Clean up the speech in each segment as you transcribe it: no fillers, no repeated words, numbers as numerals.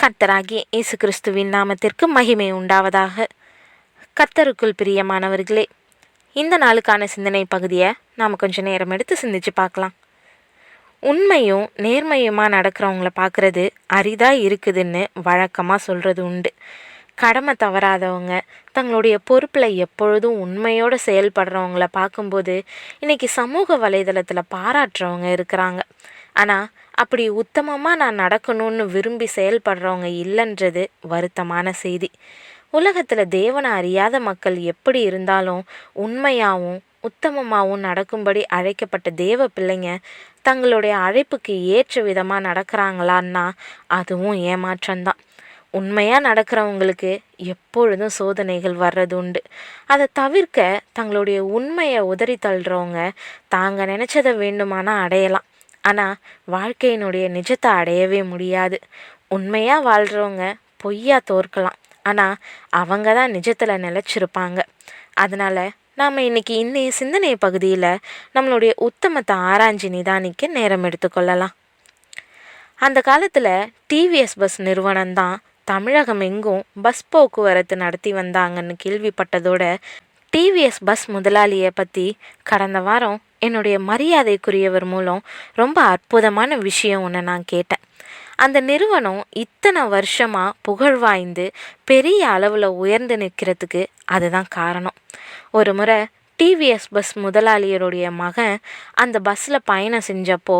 கர்த்தராகிய இயேசு கிறிஸ்துவின் நாமத்திற்கு மகிமை உண்டாவதாக. கர்த்தருக்குள் பிரியமானவர்களே, இந்த நாளுக்கான சிந்தனை பகுதியை நாம் கொஞ்சம் நேரம் எடுத்து சிந்திச்சு பார்க்கலாம். உண்மையும் நேர்மையுமாக நடக்கிறவங்கள பார்க்குறது அரிதாக இருக்குதுன்னு வழக்கமாக சொல்கிறது உண்டு. கடமை தவறாதவங்க, தங்களுடைய பொறுப்பில் எப்பொழுதும் உண்மையோடு செயல்படுறவங்கள பார்க்கும்போது இன்றைக்கி சமூக வலைதளத்தில் பாராட்டுறவங்க இருக்கிறாங்க. ஆனால் அப்படி உத்தமமாக நான் நடக்கணும்னு விரும்பி செயல்படுறவங்க இல்லைன்றது வருத்தமான செய்தி. உலகத்தில் தேவனை அறியாத மக்கள் எப்படி இருந்தாலும் உண்மையாகவும் உத்தமமாகவும் நடக்கும்படி அழைக்கப்பட்ட தேவ பிள்ளைங்க தங்களுடைய அழைப்புக்கு ஏற்ற விதமாக நடக்கிறாங்களான்னா அதுவும் ஏமாற்றம்தான். உண்மையாக நடக்கிறவங்களுக்கு எப்பொழுதும் சோதனைகள் வர்றது உண்டு. அதை தவிர்க்க தங்களுடைய உண்மையை உதறி தள்ளுறவங்க தாங்க நினச்சதை வேண்டுமானால் அடையலாம், ஆனால் வாழ்க்கையினுடைய நிஜத்தை அடையவே முடியாது. உண்மையாக வாழ்கிறவங்க பொய்யா தோற்கலாம், ஆனால் அவங்க தான் நிஜத்தில் நிலச்சிருப்பாங்க. அதனால் நாம் இன்றைக்கி இன்னைய சிந்தனை பகுதியில் நம்மளுடைய உத்தமத்தை ஆராய்ச்சி நிதானிக்க நேரம் எடுத்துக்கொள்ளலாம். அந்த காலத்தில் டிவிஎஸ் பஸ் நிறுவனம் தான் தமிழகம் எங்கும் பஸ் போக்குவரத்து நடத்தி வந்தாங்கன்னு கேள்விப்பட்டதோட டிவிஎஸ் பஸ் முதலாளியை பற்றி கடந்த வாரம் என்னுடைய மரியாதைக்குரியவர் மூலம் ரொம்ப அற்புதமான விஷயம் ஒன்று நான் கேட்டேன். அந்த நிறுவனம் இத்தனை வருஷமாக புகழ் வாய்ந்து பெரிய அளவில் உயர்ந்து நிற்கிறதுக்கு அதுதான் காரணம். ஒரு முறை டிவிஎஸ் பஸ் முதலாளியருடைய மகன் அந்த பஸ்ஸில் பயணம் செஞ்சப்போ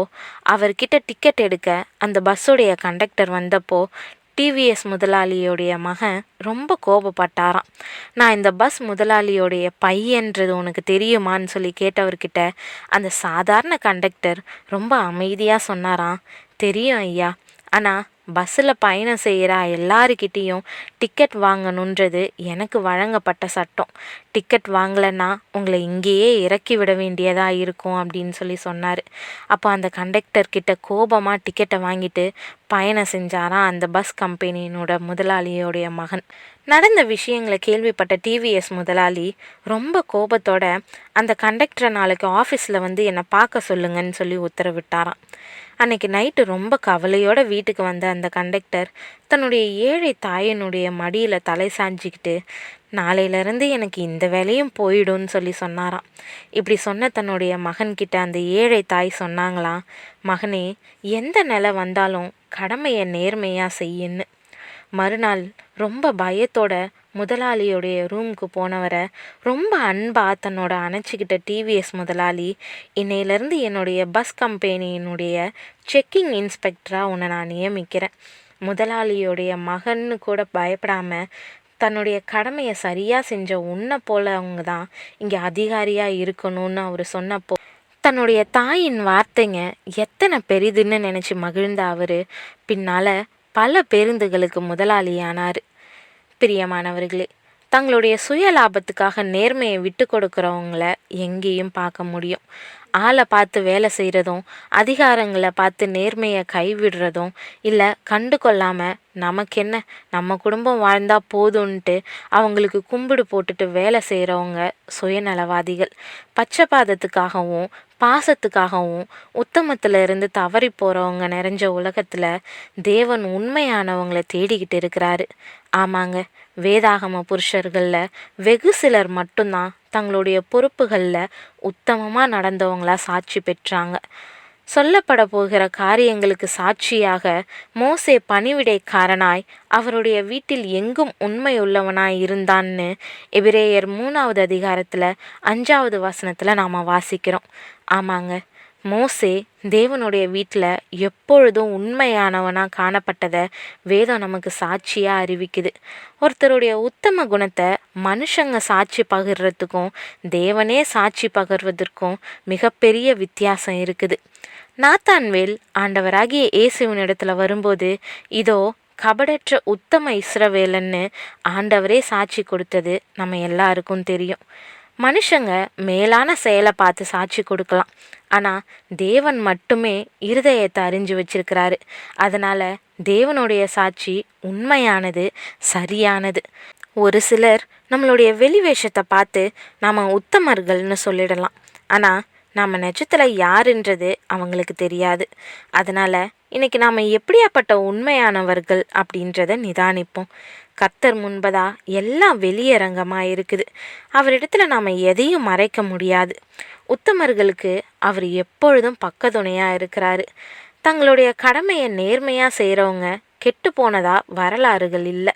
அவர்கிட்ட டிக்கெட் எடுக்க அந்த பஸ்ஸுடைய கண்டக்டர் வந்தப்போ டிவிஎஸ் முதலாளியோடைய மகன் ரொம்ப கோபப்பட்டாராம். நான் இந்த பஸ் முதலாளியோடைய பையன்றது உனக்கு தெரியுமான்னு சொல்லி கேட்டவர்கிட்ட அந்த சாதாரண கண்டக்டர் ரொம்ப அமைதியாக சொன்னாராம், தெரியும் ஐயா, ஆனால் பஸ்ஸில் பயணம் செய்கிற எல்லாருக்கிட்டேயும் டிக்கெட் வாங்கணுன்றது எனக்கு வழங்கப்பட்ட சட்டம். டிக்கெட் வாங்கலைன்னா உங்களை இங்கேயே இறக்கி விட வேண்டியதாக இருக்கும் அப்படின்னு சொல்லி சொன்னார். அப்போ அந்த கண்டக்டர்கிட்ட கோபமாக டிக்கெட்டை வாங்கிட்டு பயணம் செஞ்சாராம் அந்த பஸ் கம்பெனியினோட முதலாளியோடைய மகன். நடந்த விஷயங்களை கேள்விப்பட்ட டிவிஎஸ் முதலாளி ரொம்ப கோபத்தோட அந்த கண்டக்டரை நாளைக்கு ஆஃபீஸில் வந்து என்னை பார்க்க சொல்லுங்கன்னு சொல்லி உத்தரவிட்டாராம். அன்றைக்கி நைட்டு ரொம்ப கவலையோடு வீட்டுக்கு வந்த அந்த கண்டக்டர் தன்னுடைய ஏழை தாயினுடைய மடியில் தலை சாஞ்சிக்கிட்டு நாளையிலேருந்து எனக்கு இந்த வேலையும் போயிடும்னு சொல்லி சொன்னாராம். இப்படி சொன்ன தன்னுடைய மகன்கிட்ட அந்த ஏழை தாய் சொன்னாங்களாம், மகனே, எந்த நிலை வந்தாலும் கடமையை நேர்மையாக செய்யுன்னு. மறுநாள் ரொம்ப பயத்தோட முதலாளியோடைய ரூமுக்கு போனவரை ரொம்ப அன்பாக தன்னோட அணைச்சிக்கிட்ட டிவிஎஸ் முதலாளி, இன்னையிலேருந்து என்னுடைய பஸ் கம்பெனியினுடைய செக்கிங் இன்ஸ்பெக்டராக உன்னை நான் நியமிக்கிறேன். முதலாளியோடைய மகன்னு கூட பயப்படாமல் தன்னுடைய கடமையை சரியாக செஞ்ச உன்னை போல அவங்க தான் இங்கே அதிகாரியாக இருக்கணும்னு அவர் சொன்னப்போ தன்னுடைய தாயின் வார்த்தைங்க எத்தனை பெரிதுன்னு நினச்சி மகிழ்ந்த அவர் பின்னால் பல பேருந்துகளுக்கு முதலாளியானார். பிரியமானவர்களே, தங்களுடைய சுய லாபத்துக்காக நேர்மையை விட்டு கொடுக்குறவங்கள எங்கேயும் பார்க்க முடியும். ஆளை பார்த்து வேலை செய்கிறதும் அதிகாரங்களை பார்த்து நேர்மையை கைவிடுறதும் இல்லை கண்டு கொள்ளாமல் நமக்கென்ன நம்ம குடும்பம் வாழ்ந்தால் போதும்ன்ட்டு அவங்களுக்கு கும்பிடு போட்டுட்டு வேலை செய்கிறவங்க சுயநலவாதிகள். பச்சைப்பாதத்துக்காகவும் பாசத்துக்காகவும் உத்தமத்தில் இருந்து தவறி போகிறவங்க நிறைஞ்ச உலகத்தில் தேவன் உண்மையானவங்களை தேடிக்கிட்டு இருக்கிறாரு. ஆமாங்க, வேதாகம புருஷர்களில் வெகு சிலர் மட்டும்தான் தங்களுடைய பொறுப்புகளில் உத்தமமாக நடந்தவங்களா சாட்சி பெற்றாங்க. சொல்லப்பட போகிற காரியங்களுக்கு சாட்சியாக மோசே பணிவிடைக்காரனாய் அவருடைய வீட்டில் எங்கும் உண்மையுள்ளவனாய் இருந்தான்னு எபிரேயர் 3வது அதிகாரத்தில் 5வது வசனத்தில் நாம் வாசிக்கிறோம். ஆமாங்க, மோசே தேவனுடைய வீட்டில் எப்பொழுதும் உண்மையானவனாக காணப்பட்டதை வேதம் நமக்கு சாட்சியாக அறிவிக்குது. ஒருத்தருடைய உத்தம குணத்தை மனுஷங்க சாட்சி பகிர்றதுக்கும் தேவனே சாட்சி பகிர்வதற்கும் மிகப்பெரிய வித்தியாசம் இருக்குது. நாத்தான்வேல் ஆண்டவராகிய இயேசுவினிடத்தில் வரும்போது இதோ கபடற்ற உத்தம இஸ்ரவேலன்னு ஆண்டவரே சாட்சி கொடுத்தது நம்ம எல்லாருக்கும் தெரியும். மனுஷங்க மேலான செயலை பார்த்து சாட்சி கொடுக்கலாம், ஆனால் தேவன் மட்டுமே இருதயத்தை அறிஞ்சு வச்சிருக்கிறாரு. அதனால் தேவனுடைய சாட்சி உண்மையானது, சரியானது. ஒரு சிலர் நம்மளுடைய வெளிவேஷத்தை பார்த்து நாம் உத்தமர்கள்னு சொல்லிடலாம், ஆனால் நம்ம நிஜத்தில் யாருன்றது அவங்களுக்கு தெரியாது. அதனால் இன்னைக்கு நாம் எப்படியாப்பட்ட உண்மையானவர்கள் அப்படின்றத நிதானிப்போம். கர்த்தர் முன்பதா எல்லாம் வெளியரங்கமாக இருக்குது. அவரிடத்துல நாம் எதையும் மறைக்க முடியாது. உத்தமர்களுக்கு அவர் எப்பொழுதும் பக்கத்துணையாக இருக்கிறாரு. தங்களுடைய கடமையை நேர்மையாக செய்கிறவங்க கெட்டு போனதா வரலாறுகள் இல்லை.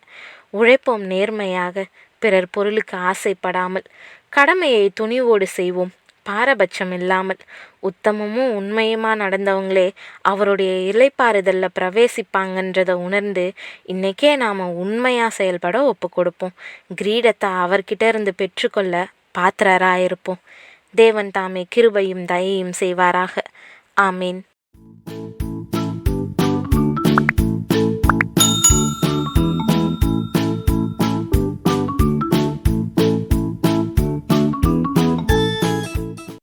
உழைப்போம் நேர்மையாக, பிறர் பொருளுக்கு ஆசைப்படாமல், கடமையை துணிவோடு செய்வோம், பாரபட்சம் இல்லாமல். உத்தமமும் உண்மையுமா நடந்தவங்களே அவருடைய இளைப்பாறுதலில் பிரவேசிப்பாங்கன்றதை உணர்ந்து இன்றைக்கே நாம் உண்மையாக செயல்பட ஒப்பு கொடுப்போம். கிரீடத்தை அவர்கிட்ட இருந்து பெற்றுக்கொள்ள பாத்திரராக இருப்போம். தேவன் தாமே கிருபையும் தயையும் செய்வாராக. ஆமீன்.